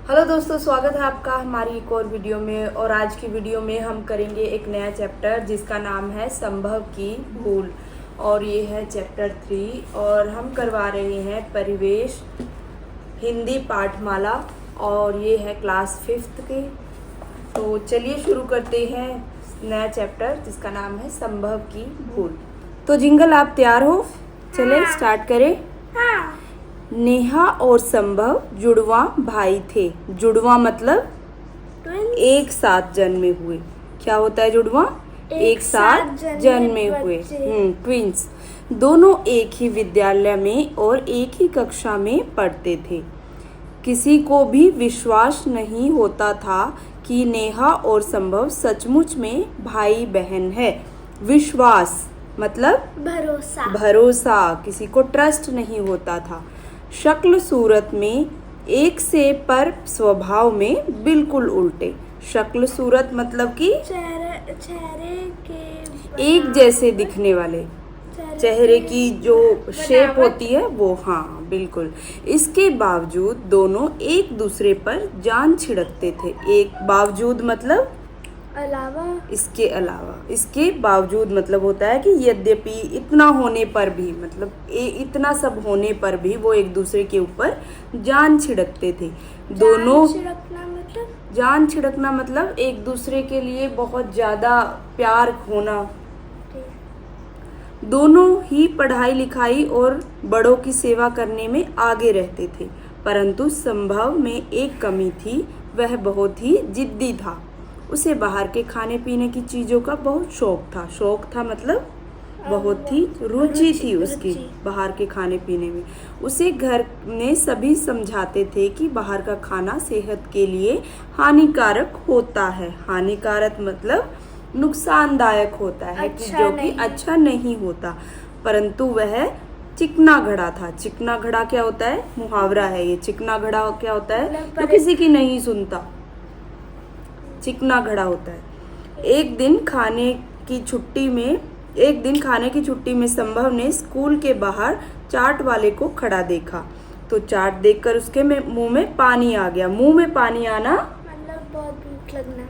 Hello दोस्तों, स्वागत है आपका हमारी एक और वीडियो में। और आज की वीडियो में हम करेंगे एक नया चैप्टर जिसका नाम है संभव की भूल। और ये है चैप्टर 3 और हम करवा रहे हैं परिवेश हिंदी पाठमाला और ये है क्लास 5th के। तो चलिए शुरू करते हैं नया चैप्टर जिसका नाम है संभव की भूल। तो जिंगल आप तैयार हो? चले स्टार्ट करें। हाँ। नेहा और संभव जुड़वा भाई थे। जुड़वा मतलब Twins? एक साथ जन्मे हुए। क्या होता है जुड़वा? एक साथ जन्मे हुए। ट्विंस। दोनों एक ही विद्यालय में और एक ही कक्षा में पढ़ते थे। किसी को भी विश्वास नहीं होता था कि नेहा और संभव सचमुच में भाई बहन है। विश्वास मतलब भरोसा, किसी को ट्रस्ट नहीं होता था। शक्ल सूरत में एक से पर स्वभाव में बिल्कुल उल्टे। शक्ल सूरत मतलब कि चेहरे के एक जैसे दिखने वाले, चेहरे की जो शेप होती है वो, हाँ बिल्कुल। इसके बावजूद दोनों एक दूसरे पर जान छिड़कते थे। एक बावजूद मतलब इसके बावजूद मतलब होता है कि यद्यपि, इतना होने पर भी, मतलब इतना सब होने पर भी वो एक दूसरे के ऊपर जान छिड़कते थे। दोनों जान छिड़कना मतलब एक दूसरे के लिए बहुत ज्यादा प्यार होना। दोनों ही पढ़ाई लिखाई और बड़ों की सेवा करने में आगे रहते थे, परंतु संभव में एक कमी थी। वह बहुत ही जिद्दी था। उसे बाहर के खाने पीने की चीज़ों का बहुत शौक था मतलब बहुत ही रुचि थी उसकी बाहर के खाने पीने में। उसे घर में सभी समझाते थे कि बाहर का खाना सेहत के लिए हानिकारक होता है। हानिकारक मतलब नुकसानदायक होता है, कि जो कि अच्छा नहीं होता। परंतु वह चिकना घड़ा था। चिकना घड़ा क्या होता है? मुहावरा है ये। चिकना घड़ा क्या होता है? तो किसी की नहीं सुनता, चिकना घड़ा होता है। एक दिन खाने की छुट्टी में संभव ने स्कूल के बाहर चाट वाले को खड़ा देखा। तो चाट देखकर उसके मुंह में पानी आ गया। मुंह में पानी आना मतलब बहुत भूख लगना।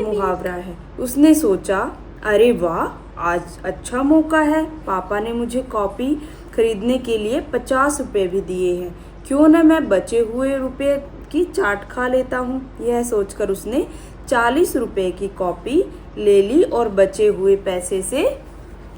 मुहावरा है। उसने सोचा, अरे वाह, आज अच्छा मौका है। पापा ने मुझे कॉपी खरीदने के लिए 50 रुपए भी दिए हैं। क्यों न मैं बचे हुए रुपए की चाट खा लेता हूँ। यह सोचकर उसने 40 रुपए की कॉपी ले ली और बचे हुए पैसे से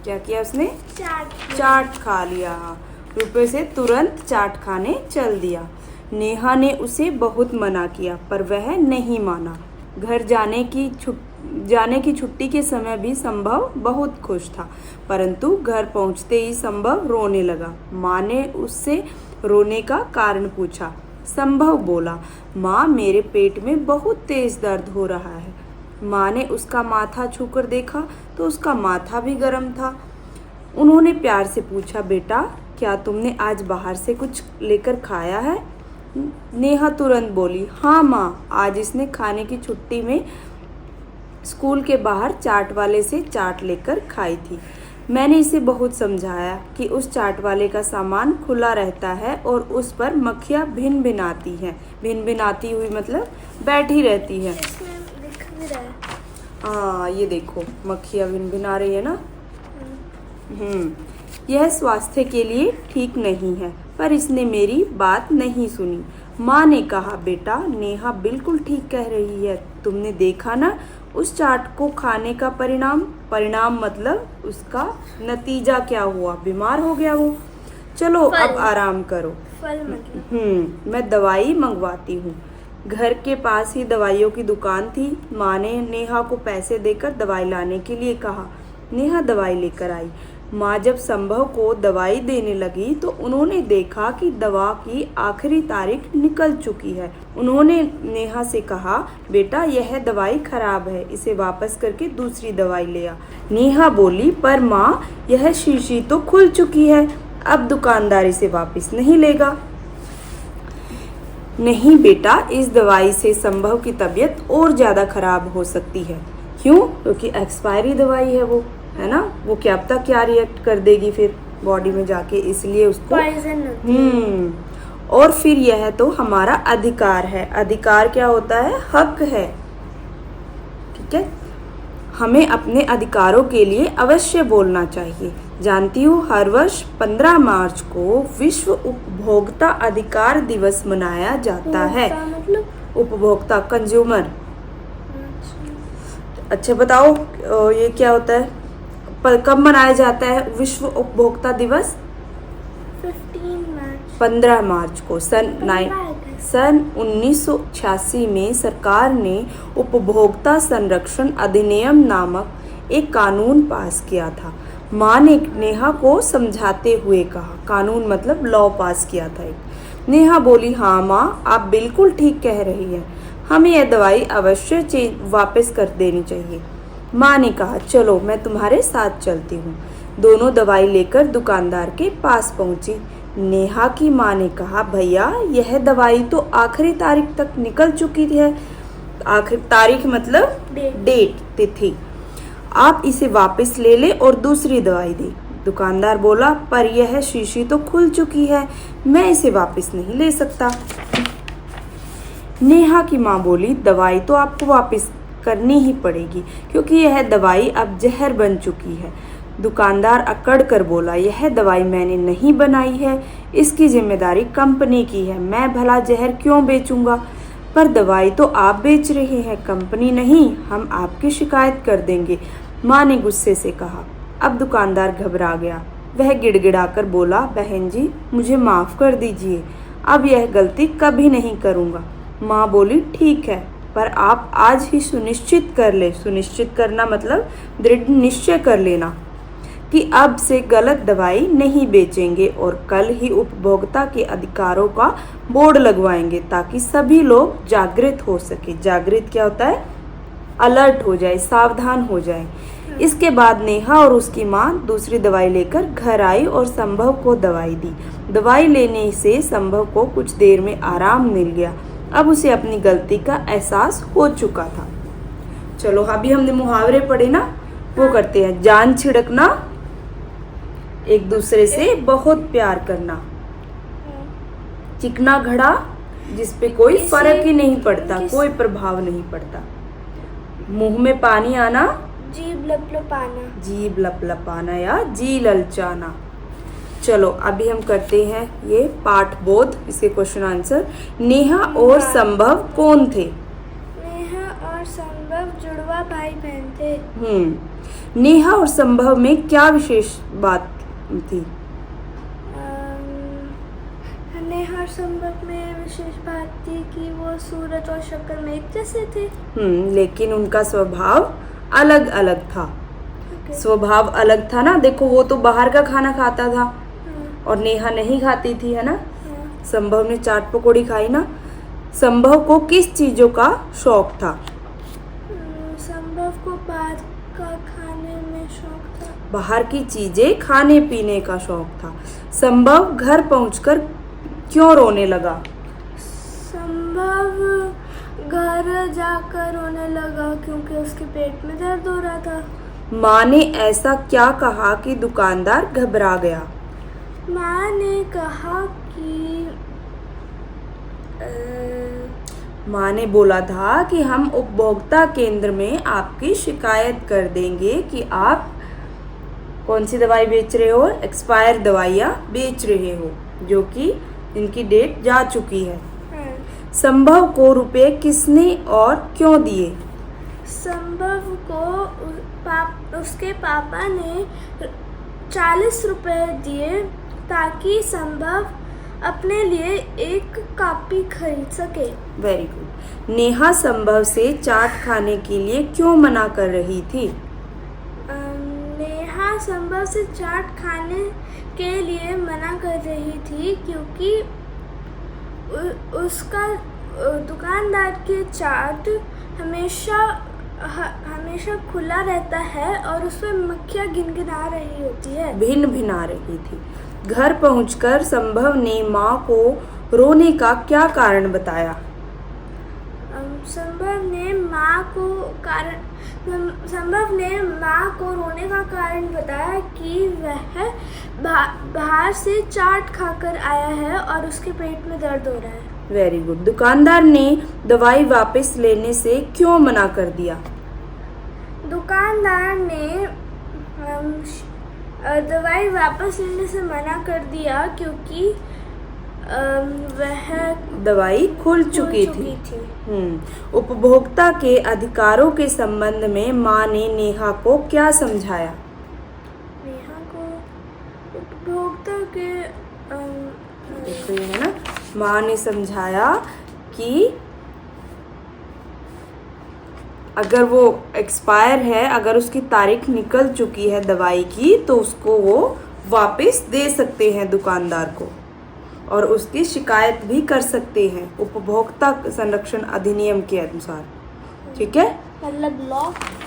क्या किया उसने? चाट खा लिया। रुपए से तुरंत चाट खाने चल दिया। नेहा ने उसे बहुत मना किया पर वह नहीं माना। घर जाने की छुट्टी के समय भी संभव बहुत खुश था, परंतु घर पहुंचते ही संभव रोने लगा। माँ ने उससे रोने का कारण पूछा। संभव बोला, माँ मेरे पेट में बहुत तेज दर्द हो रहा है। माँ ने उसका माथा छूकर देखा तो उसका माथा भी गर्म था। उन्होंने प्यार से पूछा, बेटा क्या तुमने आज बाहर से कुछ लेकर खाया है? नेहा तुरंत बोली, हाँ माँ, आज इसने खाने की छुट्टी में स्कूल के बाहर चाट वाले से चाट लेकर खाई थी। मैंने इसे बहुत समझाया कि उस चाट वाले का सामान खुला रहता है और उस पर मक्खियाँ भिन भिनाती हैं। भिन भिनाती हुई मतलब बैठी रहती है। हाँ ये देखो, मक्खियाँ भिन भिना रही है ना। यह स्वास्थ्य के लिए ठीक नहीं है, पर इसने मेरी बात नहीं सुनी। माँ ने कहा, बेटा नेहा बिल्कुल ठीक कह रही है। तुमने देखा ना उस चाट को खाने का परिणाम मतलब उसका नतीजा क्या हुआ? बीमार हो गया वो। चलो अब आराम करो। मैं दवाई मंगवाती हूँ। घर के पास ही दवाइयों की दुकान थी। माँ ने नेहा को पैसे देकर दवाई लाने के लिए कहा। नेहा दवाई लेकर आई। माँ जब संभव को दवाई देने लगी तो उन्होंने देखा कि दवा की आखिरी तारीख निकल चुकी है। उन्होंने नेहा से कहा, बेटा यह दवाई खराब है, इसे वापस करके दूसरी दवाई ले आ। नेहा बोली, पर माँ यह शीशी तो खुल चुकी है, अब दुकानदार इसे वापस नहीं लेगा। नहीं बेटा, इस दवाई से संभव की तबीयत और ज़्यादा खराब हो सकती है। क्यों? क्योंकि एक्सपायरी दवाई है वो, है ना। वो क्या पता क्या रिएक्ट कर देगी फिर बॉडी में जाके, इसलिए उसको और फिर यह तो हमारा अधिकार है। अधिकार क्या होता है? हक है। ठीक है, हमें अपने अधिकारों के लिए अवश्य बोलना चाहिए। जानती हूँ, हर वर्ष 15 मार्च को विश्व उपभोक्ता अधिकार दिवस मनाया जाता है। उपभोक्ता मतलब उपभोक्ता, कंज्यूमर। अच्छा, अच्छा बताओ, ये क्या होता है? कब मनाया जाता है विश्व उपभोक्ता दिवस? 15 मार्च 15 मार्च को सन 1986 में सरकार ने उपभोक्ता संरक्षण अधिनियम नामक एक कानून पास किया था। माँ ने नेहा को समझाते हुए कहा, कानून मतलब लॉ पास किया था एक। नेहा बोली, हाँ माँ, आप बिल्कुल ठीक कह रही हैं, हमें यह दवाई अवश्य वापस कर देनी चाहिए। माँ ने कहा, चलो मैं तुम्हारे साथ चलती हूँ। दोनों दवाई लेकर दुकानदार के पास पहुँची। नेहा की माँ ने कहा, भैया यह दवाई तो आखिरी तारीख तक निकल चुकी है। आखिरी तारीख मतलब डेट, तिथि। आप इसे वापस ले ले और दूसरी दवाई दे। दुकानदार बोला, पर यह शीशी तो खुल चुकी है, मैं इसे वापस नहीं ले सकता। नेहा की माँ बोली, दवाई तो आपको वापस करनी ही पड़ेगी क्योंकि यह दवाई अब जहर बन चुकी है। दुकानदार अकड़ कर बोला, यह दवाई मैंने नहीं बनाई है, इसकी जिम्मेदारी कंपनी की है, मैं भला जहर क्यों बेचूंगा? पर दवाई तो आप बेच रहे हैं, कंपनी नहीं, हम आपकी शिकायत कर देंगे, माँ ने गुस्से से कहा। अब दुकानदार घबरा गया। वह गिड़गिड़ाकर बोला, बहन जी मुझे माफ़ कर दीजिए, अब यह गलती कभी नहीं करूँगा। माँ बोली, ठीक है, पर आप आज ही सुनिश्चित कर ले। सुनिश्चित करना मतलब दृढ़ निश्चय कर लेना कि अब से गलत दवाई नहीं बेचेंगे और कल ही उपभोक्ता के अधिकारों का बोर्ड लगवाएंगे ताकि सभी लोग जागृत हो सके। जागृत क्या होता है? अलर्ट हो जाए, सावधान हो जाए। इसके बाद नेहा और उसकी माँ दूसरी दवाई लेकर घर आई और संभव को दवाई दी। दवाई लेने से संभव को कुछ देर में आराम मिल गया। अब उसे अपनी गलती का एहसास हो चुका था। चलो अभी हमने मुहावरे पढ़े ना, वो करते हैं। जान छिड़कना, एक दूसरे से बहुत प्यार करना, चिकना घड़ा जिस पे कोई फर्क ही नहीं पड़ता, कोई प्रभाव नहीं पड़ता, मुंह में पानी आना, जीभ लपलपाना, जीभ लपलपाना या जी ललचाना। चलो अभी हम करते हैं ये पाठ बोध, इसके क्वेश्चन आंसर। नेहा और संभव कौन थे? नेहा और संभव जुड़वा भाई बहन थे। नेहा और संभव में क्या विशेष बात थी? नेहा और संभव में विशेष बात थी कि वो सूरज और शक्कर में एक जैसे थे। लेकिन उनका स्वभाव अलग अलग था। स्वभाव अलग था ना, देखो वो तो बाहर का खाना खाता था और नेहा नहीं खाती थी, है ना। संभव ने चाट पकौड़ी खाई ना। संभव को किस चीजों का शौक था? संभव को बाहर का खाने में शौक था। बाहर की चीजें खाने पीने का शौक था। संभव घर पहुंचकर क्यों रोने लगा? संभव घर जाकर रोने लगा क्योंकि उसके पेट में दर्द हो रहा था। माँ ने ऐसा क्या कहा कि दुकानदार घबरा गया? माँ ने कहा कि माँ ने बोला था कि हम उपभोक्ता केंद्र में आपकी शिकायत कर देंगे कि आप कौन सी दवाई बेच रहे हो, एक्सपायर दवाइयाँ बेच रहे हो जो कि इनकी डेट जा चुकी है। संभव को रुपए किसने और क्यों दिए? संभव को उसके पापा ने 40 रुपए दिए ताकि संभव अपने लिए एक कॉपी खरीद सके। Very good. नेहा संभव से चाट खाने के लिए क्यों मना कर रही थी? नेहा संभव से चाट खाने के लिए मना कर रही थी क्योंकि उसका दुकानदार के चाट हमेशा खुला रहता है और उसमें मक्खियाँ गिनगिना रही होती है। भिन भिना रही थी। घर पहुंचकर संभव ने माँ को रोने का क्या कारण बताया? संभव ने माँ को कारण संभव ने माँ को रोने का कारण बताया कि वह बाहर से चाट खाकर आया है और उसके पेट में दर्द हो रहा है। Very good. दुकानदार ने दवाई वापस लेने से क्यों मना कर दिया? दुकानदार ने दवाई वापस लेने से मना कर दिया क्योंकि वह दवाई खुल चुकी थी। उपभोक्ता के अधिकारों के संबंध में माँ ने नेहा को क्या समझाया? नेहा को उपभोक्ता के देखो ये है ना, माँ ने समझाया कि अगर वो एक्सपायर है, अगर उसकी तारीख निकल चुकी है दवाई की, तो उसको वो वापस दे सकते हैं दुकानदार को और उसकी शिकायत भी कर सकते हैं उपभोक्ता संरक्षण अधिनियम के अनुसार। ठीक है, मतलब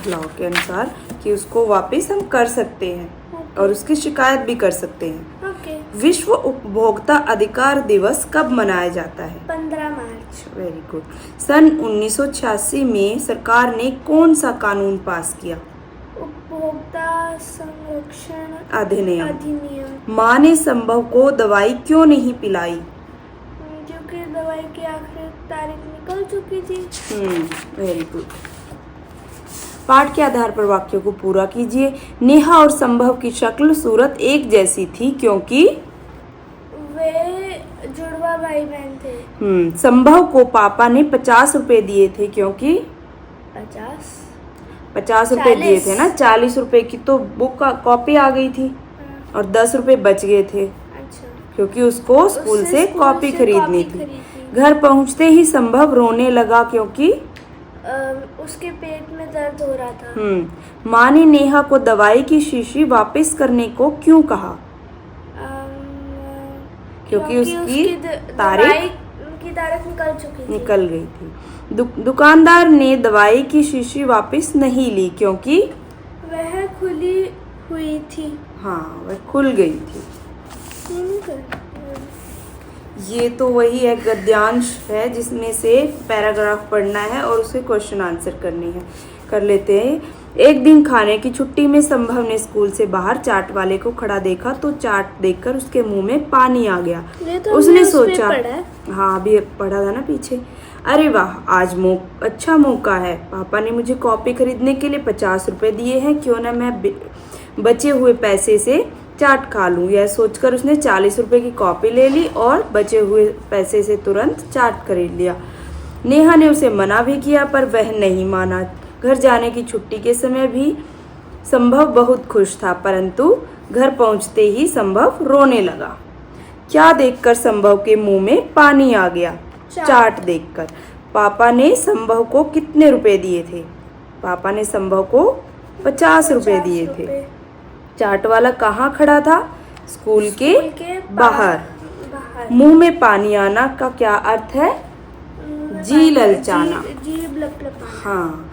लॉ के अनुसार कि उसको वापस हम कर सकते हैं और उसकी शिकायत भी कर सकते हैं। ओके। विश्व उपभोक्ता अधिकार दिवस कब मनाया जाता है? 15 मार्च। Very good. सन 1986 में सरकार ने कौन सा कानून पास किया? उपभोक्ता संरक्षण अधिनियम। माँ ने संभव को दवाई क्यों नहीं पिलाई? क्योंकि दवाई की आखिरी तारीख निकल चुकी थी। Very good. पाठ के आधार पर वाक्यों को पूरा कीजिए। नेहा और संभव की शक्ल सूरत एक जैसी थी क्योंकि वे जुड़वा भाई बहन थे। संभव को पापा ने 50 रुपए दिए थे क्योंकि 50 रुपए दिए थे ना, 40 रुपए की तो बुक का कॉपी a गई थी और 10 रुपए बच गए थे। अच्छा। क्योंकि उसको स्कूल से कॉपी खरीदनी थी। घर पहुंचते ही संभव रोने लगा क्योंकि उसके पेट में दर्द हो रहा था। माँ ने नेहा को दवाई की शीशी वापस करने को क्यों कहा? क्योंकि उसकी तारीख निकल गई थी। दुकानदार ने दवाई की शीशी वापस नहीं ली क्योंकि वह खुली हुई थी। हाँ, वह खुल गई थी। ये तो वही एक गद्यांश है जिसमें से पैराग्राफ पढ़ना है और उसके क्वेश्चन आंसर करने हैं। कर लेते हैं। एक दिन खाने की छुट्टी में संभव ने स्कूल से बाहर चाट वाले को खड़ा देखा तो चाट देखकर उसके मुंह में पानी आ गया। तो उसने सोचा, हाँ अभी पढ़ा था ना पीछे, अरे वाह आज अच्छा मौका है, पापा ने मुझे कॉपी खरीदने के लिए 50 रुपए दिए हैं, क्यों ना मैं बचे हुए पैसे से चाट खा लूँ। यह सोचकर उसने 40 रुपए की कॉपी ले ली और बचे हुए पैसे से तुरंत चाट खरीद लिया। नेहा ने उसे मना भी किया पर वह नहीं माना। घर जाने की छुट्टी के समय भी संभव बहुत खुश था, परंतु घर पहुंचते ही संभव रोने लगा। क्या देखकर संभव के मुंह में पानी आ गया? चाट देखकर। पापा ने संभव को कितने रुपए दिए थे? पापा ने संभव को 50 रुपए दिए थे। चाट वाला कहाँ खड़ा था? स्कूल के बाहर। मुंह में पानी आना का क्या अर्थ है? जी ललचाना। हाँ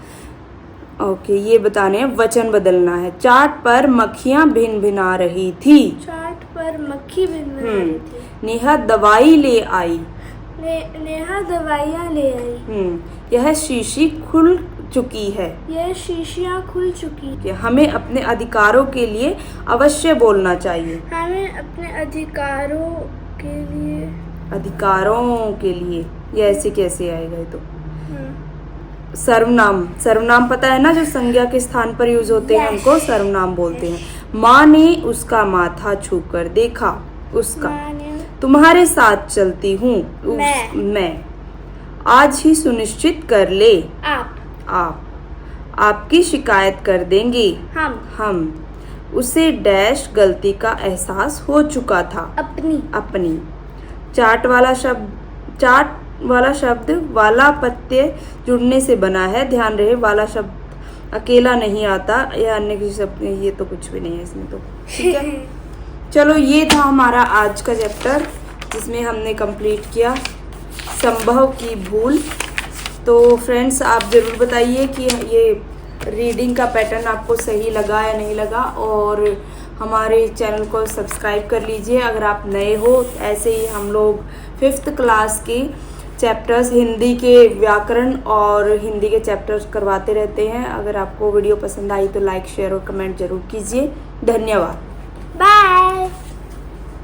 ओके, ये बताने वचन बदलना है। चाट पर मक्खियाँ भिन भिना रही थी। चाट पर मक्खी भिन भिना रही थी। नेहा दवाई ले आई। नेहा दवाइयाँ ले आई। यह शीशी खुल चुकी है। यह शीशियाँ खुल चुकी है। हमें अपने अधिकारों के लिए अवश्य बोलना चाहिए। हमें अपने अधिकारों के लिए ये ऐसे कैसे आएगा? ये तो सर्वनाम पता है ना, जो संज्ञा के स्थान पर यूज होते हैं उनको सर्वनाम बोलते हैं। माँ ने उसका माथा छूकर देखा। उसका तुम्हारे साथ चलती हूँ। मैं आज ही सुनिश्चित कर ले। आप आपकी शिकायत कर देंगे। हम उसे डैश गलती का एहसास हो चुका था। अपनी चाट वाला शब्द वाला प्रत्यय जुड़ने से बना है। ध्यान रहे वाला शब्द अकेला नहीं आता या अन्य किसी शब्द, ये तो कुछ भी नहीं है इसमें तो। ठीक है चलो, ये था हमारा आज का चैप्टर जिसमें हमने कंप्लीट किया संभव की भूल। तो फ्रेंड्स आप ज़रूर बताइए कि ये रीडिंग का पैटर्न आपको सही लगा या नहीं लगा, और हमारे चैनल को सब्सक्राइब कर लीजिए अगर आप नए हो। ऐसे ही हम लोग 5th क्लास के चैप्टर्स हिंदी के व्याकरण और हिंदी के चैप्टर्स करवाते रहते हैं। अगर आपको वीडियो पसंद आई तो लाइक शेयर और कमेंट जरूर कीजिए। धन्यवाद। बाय।